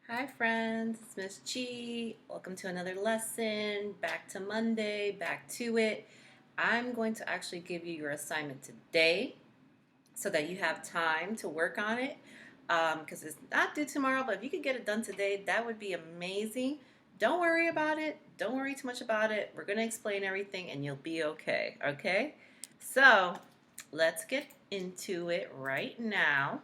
Hi friends, it's Miss G. Welcome to another lesson. Back to Monday, back to it. I'm going to actually give you your assignment today so that you have time to work on it because it's not due tomorrow, but if you could get it done today, that would be amazing. Don't worry about it. Don't worry too much about it. We're going to explain everything and you'll be okay, okay? So let's get into it right now.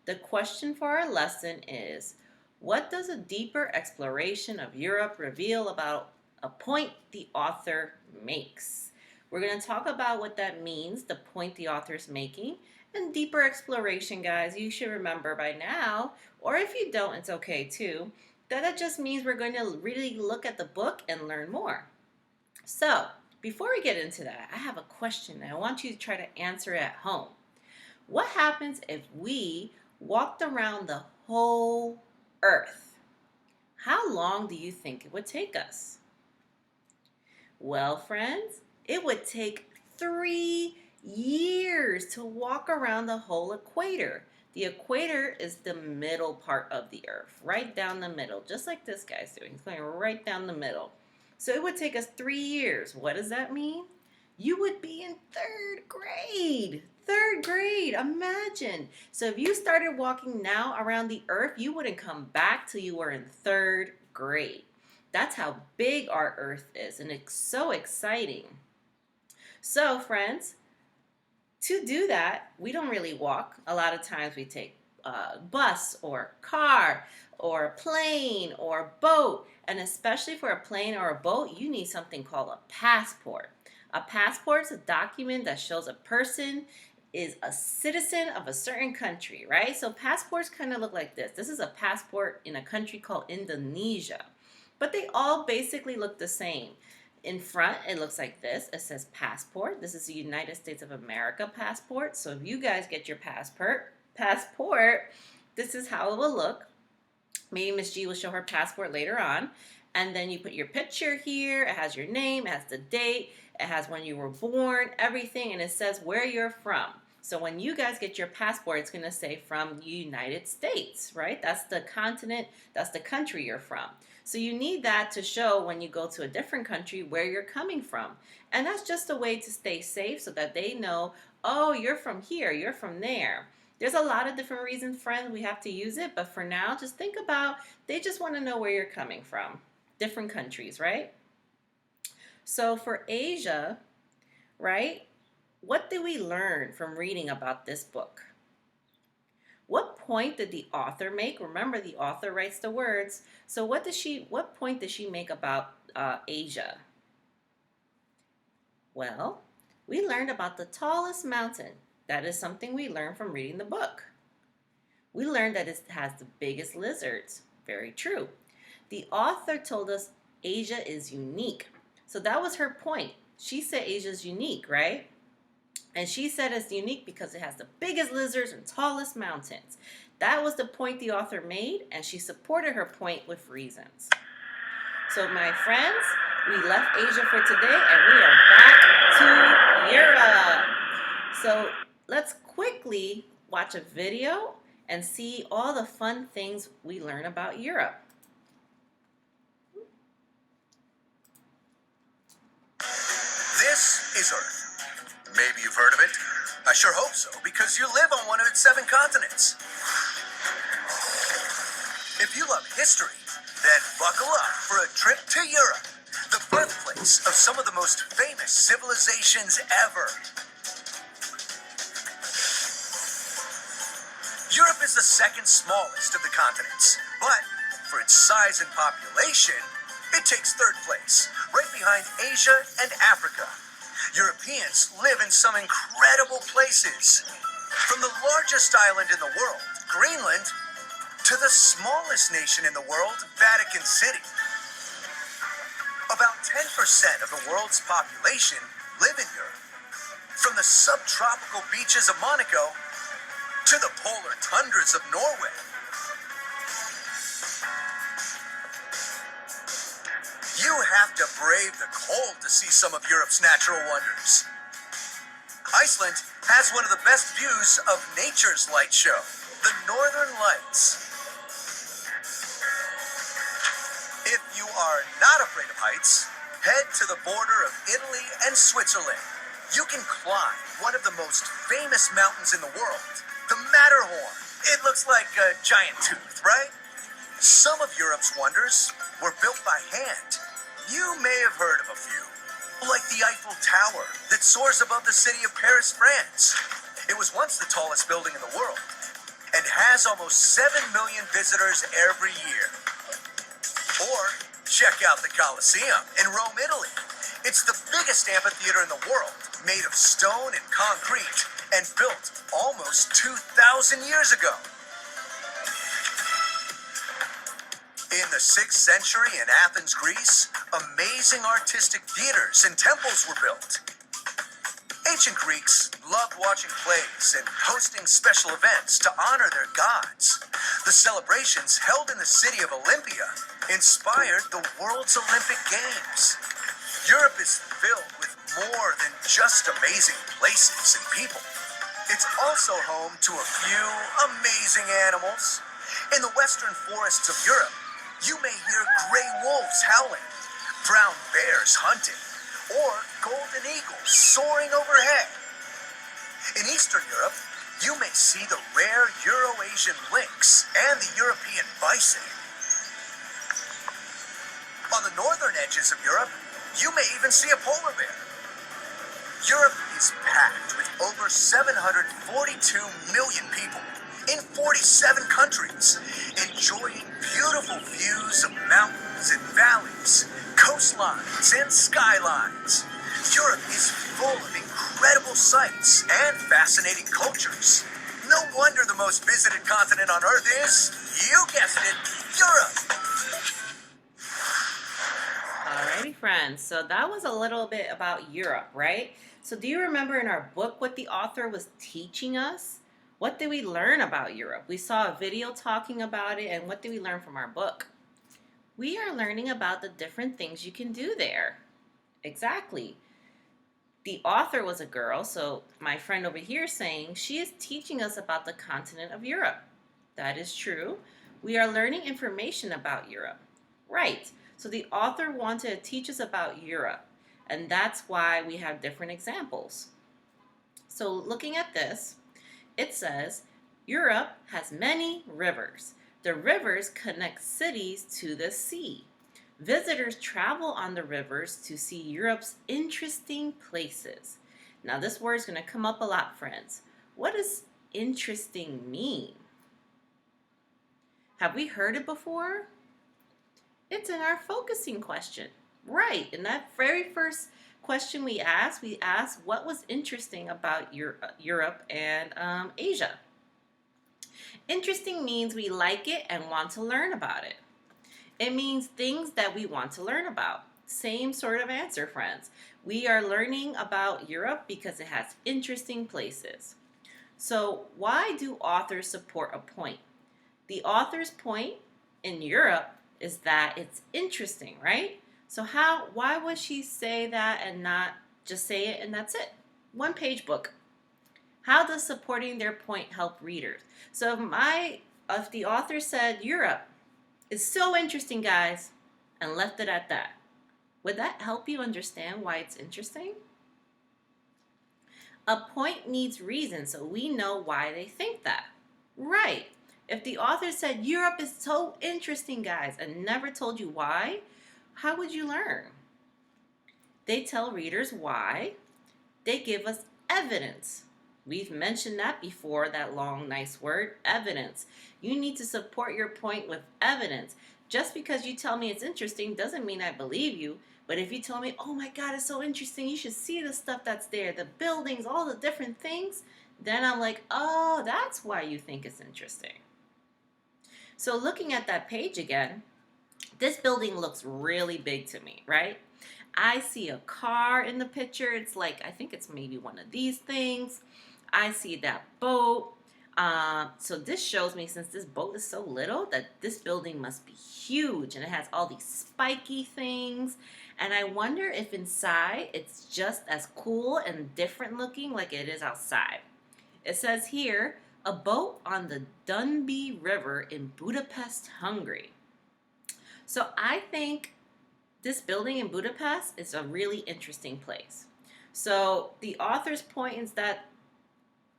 The question for our lesson is, what does a deeper exploration of Europe reveal about a point the author makes? We're going to talk about what that means, the point the author is making, and deeper exploration, guys. You should remember by now, or if you don't, it's okay too, that just means we're going to really look at the book and learn more. So, before we get into that, I have a question that I want you to try to answer at home. What happens if we walked around the whole Earth? How long do you think it would take us? Well, friends, it would take 3 years to walk around the whole equator. The equator is the middle part of the Earth, right down the middle, just like this guy's doing. He's going right down the middle. So it would take us 3 years. What does that mean? You would be in third grade. Third grade, imagine. So if you started walking now around the Earth, you wouldn't come back till you were in third grade. That's how big our Earth is, and it's so exciting. So, friends, to do that, we don't really walk. A lot of times we take a bus or car or plane or boat. And especially for a plane or a boat, you need something called a passport. A passport is a document that shows a person is a citizen of a certain country, right? So passports kind of look like this. This is a passport in a country called Indonesia. But they all basically look the same. In front, it looks like this. It says passport. This is the United States of America passport. So if you guys get your passport, this is how it will look. Maybe Miss G will show her passport later on. And then you put your picture here. It has your name, it has the date, it has when you were born, everything, and it says where you're from. So when you guys get your passport, it's going to say from the United States, right? That's the continent, that's the country you're from. So you need that to show when you go to a different country where you're coming from. And that's just a way to stay safe so that they know, oh, you're from here, you're from there. There's a lot of different reasons, friends, we have to use it. But for now, just think about, they just want to know where you're coming from. Different countries, right? So for Asia, right, what did we learn from reading about this book? What point did the author make? Remember, the author writes the words. So what point did she make about Asia? Well, we learned about the tallest mountain. That is something we learned from reading the book. We learned that it has the biggest lizards. Very true. The author told us Asia is unique. So that was her point. She said Asia is unique, right? And she said it's unique because it has the biggest lizards and tallest mountains. That was the point the author made, and she supported her point with reasons. So my friends, we left Asia for today, and we are back to Europe. So let's quickly watch a video and see all the fun things we learn about Europe. This is Earth. Maybe you've heard of it. I sure hope so, because you live on one of its 7 continents. If you love history, then buckle up for a trip to Europe, the birthplace of some of the most famous civilizations ever. Europe is the second smallest of the continents, but for its size and population, it takes 3rd place, right behind Asia and Africa. Europeans live in some incredible places. From the largest island in the world, Greenland, to the smallest nation in the world, Vatican City. About 10% of the world's population live in Europe. From the subtropical beaches of Monaco to the polar tundras of Norway. You have to brave the cold to see some of Europe's natural wonders. Iceland has one of the best views of nature's light show, the Northern Lights. are not afraid of heights, head to the border of Italy and Switzerland. You can climb one of the most famous mountains in the world, the Matterhorn. It looks like a giant tooth, right? Some of Europe's wonders were built by hand. You may have heard of a few, like the Eiffel Tower that soars above the city of Paris, France. It was once the tallest building in the world and has almost 7 million visitors every year. Or check out the Colosseum in Rome, Italy. It's the biggest amphitheater in the world, made of stone and concrete and built almost 2,000 years ago. In the 6th century in Athens, Greece, amazing artistic theaters and temples were built. Ancient Greeks loved watching plays and hosting special events to honor their gods. The celebrations held in the city of Olympia inspired the world's Olympic Games. Europe is filled with more than just amazing places and people. It's also home to a few amazing animals. In the western forests of Europe, you may hear gray wolves howling, brown bears hunting, or golden eagles soaring overhead. In Eastern Europe, you may see the rare Euro-Asian lynx and the European bison. On the northern edges of Europe, you may even see a polar bear. Europe is packed with over 742 million people in 47 countries, enjoying beautiful views of mountains and valleys, coastlines and skylines. Europe is full of incredible sights and fascinating cultures. No wonder the most visited continent on Earth is, you guessed it, Europe. Alrighty, friends. So that was a little bit about Europe, right? So do you remember in our book what the author was teaching us? What did we learn about Europe? We saw a video talking about it, and what did we learn from our book? We are learning about the different things you can do there. Exactly. The author was a girl, so my friend over here is saying she is teaching us about the continent of Europe. That is true. We are learning information about Europe. Right. So the author wanted to teach us about Europe, and that's why we have different examples. So looking at this, it says, Europe has many rivers. The rivers connect cities to the sea. Visitors travel on the rivers to see Europe's interesting places. Now this word is going to come up a lot, friends. What does interesting mean? Have we heard it before? It's in our focusing question. Right, in that very first question we asked what was interesting about Europe and Asia. Interesting means we like it and want to learn about it. It means things that we want to learn about. Same sort of answer, friends. We are learning about Europe because it has interesting places. So why do authors support a point? The author's point in Europe is that it's interesting, right? So why would she say that and not just say it and that's it? One-page book. How does supporting their point help readers? So if the author said Europe is so interesting, guys, and left it at that, would that help you understand why it's interesting? A point needs reason, so we know why they think that. Right. If the author said Europe is so interesting, guys, and never told you why, how would you learn? They tell readers why. They give us evidence. We've mentioned that before, that long, nice word, evidence. You need to support your point with evidence. Just because you tell me it's interesting doesn't mean I believe you. But if you tell me, oh my God, it's so interesting, you should see the stuff that's there, the buildings, all the different things, then I'm like, oh, that's why you think it's interesting. So looking at that page again, this building looks really big to me, right? I see a car in the picture. It's like, I think it's maybe one of these things. I see that boat. So this shows me, since this boat is so little, that this building must be huge, and it has all these spiky things. And I wonder if inside it's just as cool and different looking like it is outside. It says here, a boat on the Danube River in Budapest, Hungary. So I think This building in Budapest is a really interesting place. So the author's point is that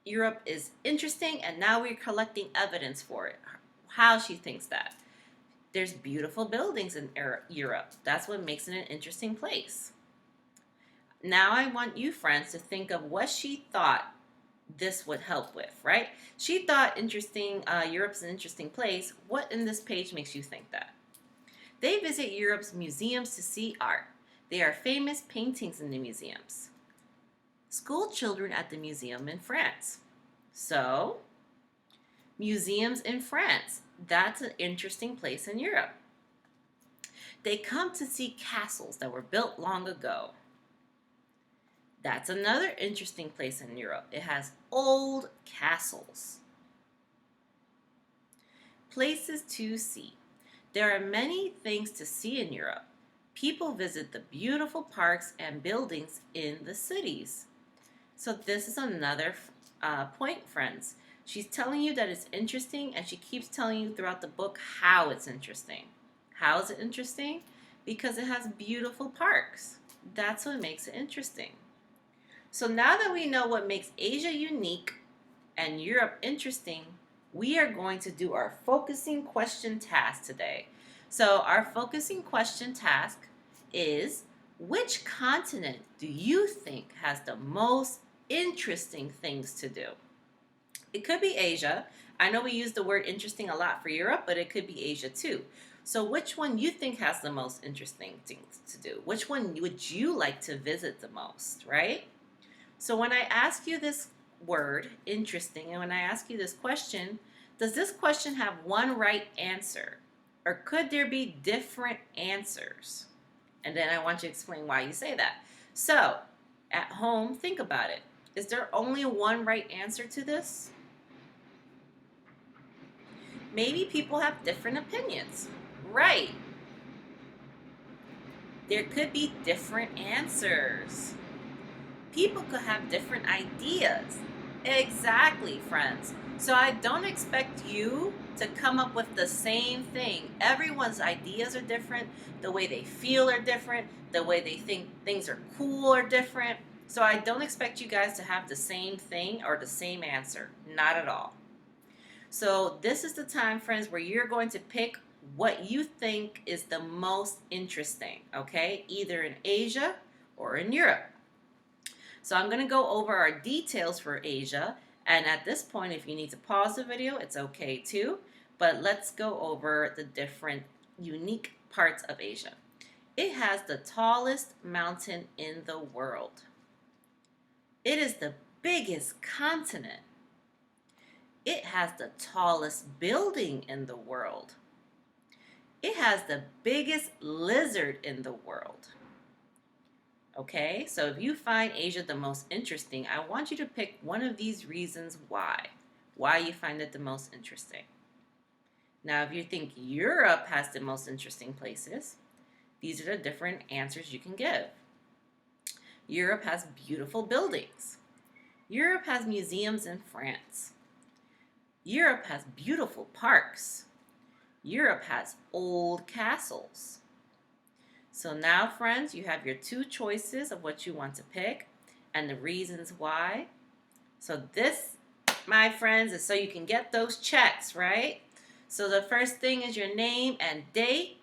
Europe is interesting, and now we're collecting evidence for it. How she thinks that. There's beautiful buildings in Europe. That's what makes it an interesting place. Now I want you, friends, to think of what she thought this would help with, right? She thought Europe's an interesting place. What in this page makes you think that? They visit Europe's museums to see art. There are famous paintings in the museums. School children at the museum in France. So, museums in France. That's an interesting place in Europe. They come to see castles that were built long ago. That's another interesting place in Europe. It has old castles. Places to see. There are many things to see in Europe. People visit the beautiful parks and buildings in the cities. So this is another point, friends. She's telling you that it's interesting, and she keeps telling you throughout the book how it's interesting. How is it interesting? Because it has beautiful parks. That's what makes it interesting. So now that we know what makes Asia unique and Europe interesting, we are going to do our focusing question task today. So our focusing question task is, which continent do you think has the most interesting things to do? It could be Asia. I know we use the word interesting a lot for Europe, but it could be Asia too. So which one you think has the most interesting things to do? Which one would you like to visit the most, right? So when I ask you this word, interesting, and when I ask you this question, does this question have one right answer? Or could there be different answers? And then I want you to explain why you say that. So, at home, think about it. Is there only one right answer to this? Maybe people have different opinions. Right. There could be different answers. People could have different ideas. Exactly, friends. So I don't expect you to come up with the same thing. Everyone's ideas are different. The way they feel are different. The way they think things are cool are different. So I don't expect you guys to have the same thing or the same answer. Not at all. So this is the time, friends, where you're going to pick what you think is the most interesting, okay? Either in Asia or in Europe. So I'm going to go over our details for Asia, and at this point, if you need to pause the video, it's okay too, but let's go over the different unique parts of Asia. It has the tallest mountain in the world. It is the biggest continent. It has the tallest building in the world. It has the biggest lizard in the world. Okay, so if you find Asia the most interesting, I want you to pick one of these reasons why you find it the most interesting. Now, if you think Europe has the most interesting places, these are the different answers you can give. Europe has beautiful buildings. Europe has museums in France. Europe has beautiful parks. Europe has old castles. So now, friends, you have your two choices of what you want to pick and the reasons why. So this, my friends, is so you can get those checks, right? So the first thing is your name and date.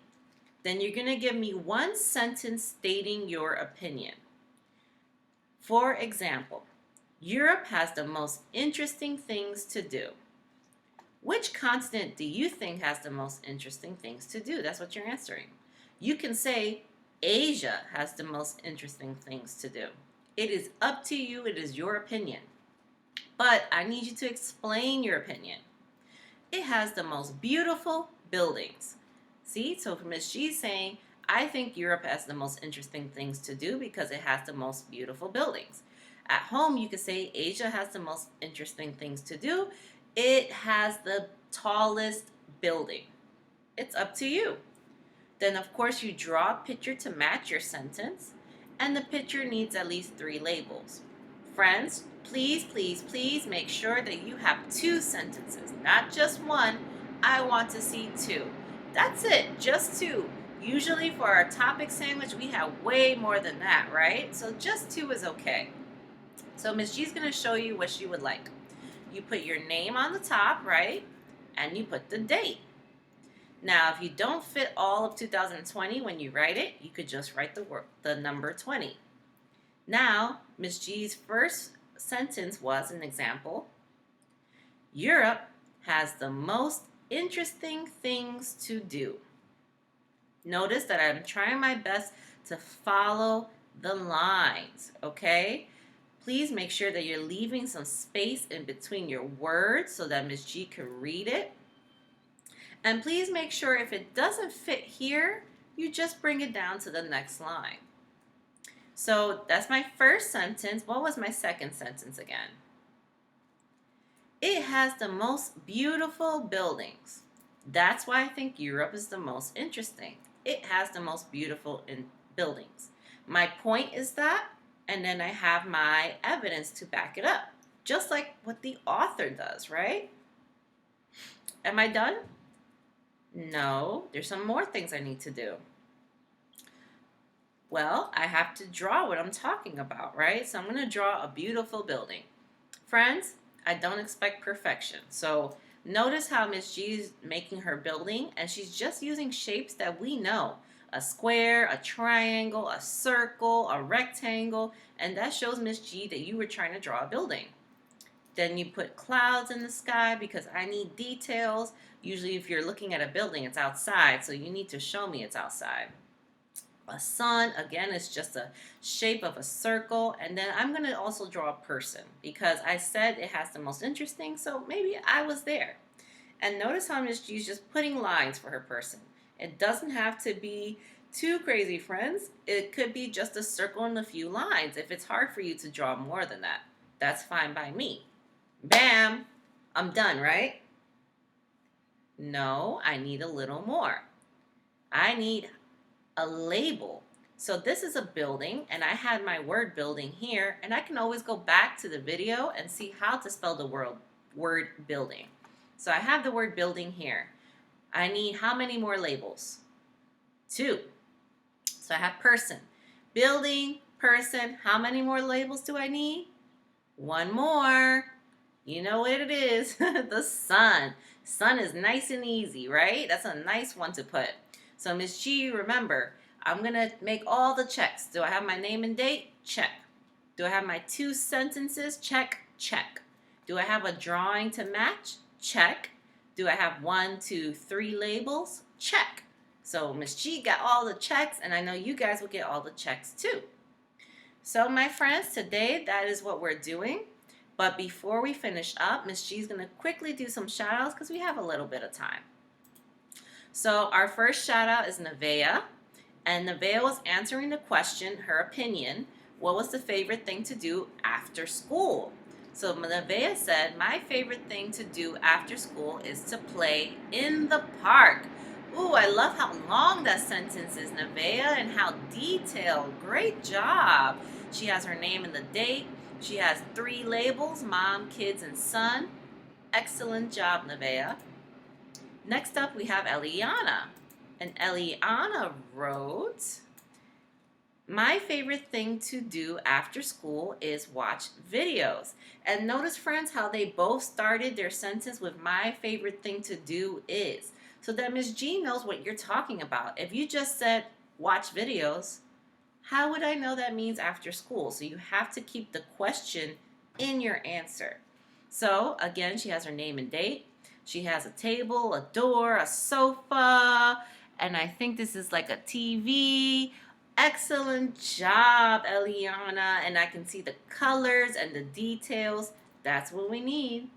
Then you're going to give me one sentence stating your opinion. For example, Europe has the most interesting things to do. Which continent do you think has the most interesting things to do? That's what you're answering. You can say Asia has the most interesting things to do. It is up to you. It is your opinion. But I need you to explain your opinion. It has the most beautiful buildings. See, so Miss G's saying, I think Europe has the most interesting things to do because it has the most beautiful buildings. At home, you could say Asia has the most interesting things to do. It has the tallest building. It's up to you. Then, of course, you draw a picture to match your sentence, and the picture needs at least 3 labels. Friends, please, please, please make sure that you have 2 sentences, not just one. I want to see 2. That's it, just 2. Usually for our topic sandwich, we have way more than that, right? So just 2 is okay. So Miss G's going to show you what she would like. You put your name on the top, right? And you put the date. Now, if you don't fit all of 2020 when you write it, you could just write the number 20. Now, Miss G's first sentence was an example. Europe has the most interesting things to do. Notice that I'm trying my best to follow the lines, okay? Please make sure that you're leaving some space in between your words so that Miss G can read it. And please make sure if it doesn't fit here, you just bring it down to the next line. So that's my first sentence. What was my second sentence again? It has the most beautiful buildings. That's why I think Europe is the most interesting. It has the most beautiful buildings. My point is that, and then I have my evidence to back it up, just like what the author does, right? Am I done? No, there's some more things I need to do. Well, I have to draw what I'm talking about, right? So I'm going to draw a beautiful building. Friends, I don't expect perfection. So notice how Miss G is making her building, and she's just using shapes that we know. A square, a triangle, a circle, a rectangle, and that shows Miss G that you were trying to draw a building. Then you put clouds in the sky because I need details. Usually if you're looking at a building, it's outside, so you need to show me it's outside. A sun, again, is just a shape of a circle. And then I'm going to also draw a person because I said it has the most interesting, so maybe I was there. And notice how Miss G's just putting lines for her person. It doesn't have to be too crazy, friends. It could be just a circle and a few lines. If it's hard for you to draw more than that, that's fine by me. Bam! I'm done, right? No, I need a little more. I need a label. So this is a building, and I had my word building here, and I can always go back to the video and see how to spell the word building. So I have the word building here. I need how many more labels? 2. So I have person, building, person. How many more labels do I need? 1 more. You know what it is, the sun. Sun is nice and easy, right? That's a nice one to put. So Miss G, remember, I'm going to make all the checks. Do I have my name and date? Check. Do I have my 2 sentences? Check, check. Do I have a drawing to match? Check. Do I have 1, 2, 3 labels? Check. So Miss G got all the checks, and I know you guys will get all the checks too. So my friends, today that is what we're doing. But before we finish up, Miss G is going to quickly do some shout outs because we have a little bit of time. So our first shout out is Nevaeh. And Nevaeh was answering the question, her opinion, what was the favorite thing to do after school? So Nevaeh said, my favorite thing to do after school is to play in the park. Ooh, I love how long that sentence is, Nevaeh, and how detailed. Great job. She has her name and the date. She has 3 labels, mom, kids, and son. Excellent job, Nevaeh. Next up, we have Ileana. And Ileana wrote, my favorite thing to do after school is watch videos. And notice, friends, how they both started their sentence with my favorite thing to do is. So that Miss G knows what you're talking about. If you just said watch videos, how would I know that means after school? So you have to keep the question in your answer. So again, she has her name and date. She has a table, a door, a sofa, and I think this is like a TV. Excellent job, Ileana. And I can see the colors and the details. That's what we need.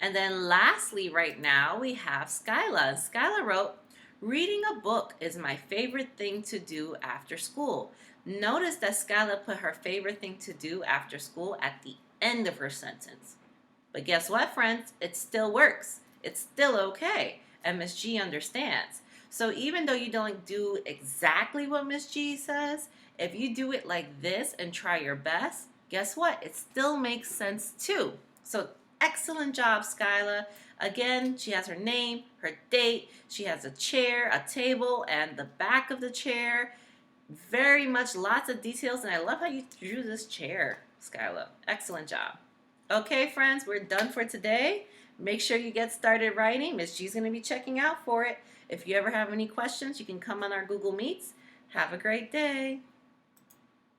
And then lastly, right now, we have Scylla. Scylla wrote, reading a book is my favorite thing to do after school. Notice that Scylla put her favorite thing to do after school at the end of her sentence. But guess what, friends? It still works. It's still okay. And Miss G understands. So even though you don't do exactly what Miss G says, if you do it like this and try your best, guess what? It still makes sense too. So Excellent job, Skyla. Again, she has her name, her date, she has a chair, a table, and the back of the chair. Very much lots of details, and I love how you drew this chair, Skyla. Excellent job. Okay, friends, we're done for today. Make sure you get started writing. Miss G's going to be checking out for it. If you ever have any questions, you can come on our Google Meets. Have a great day.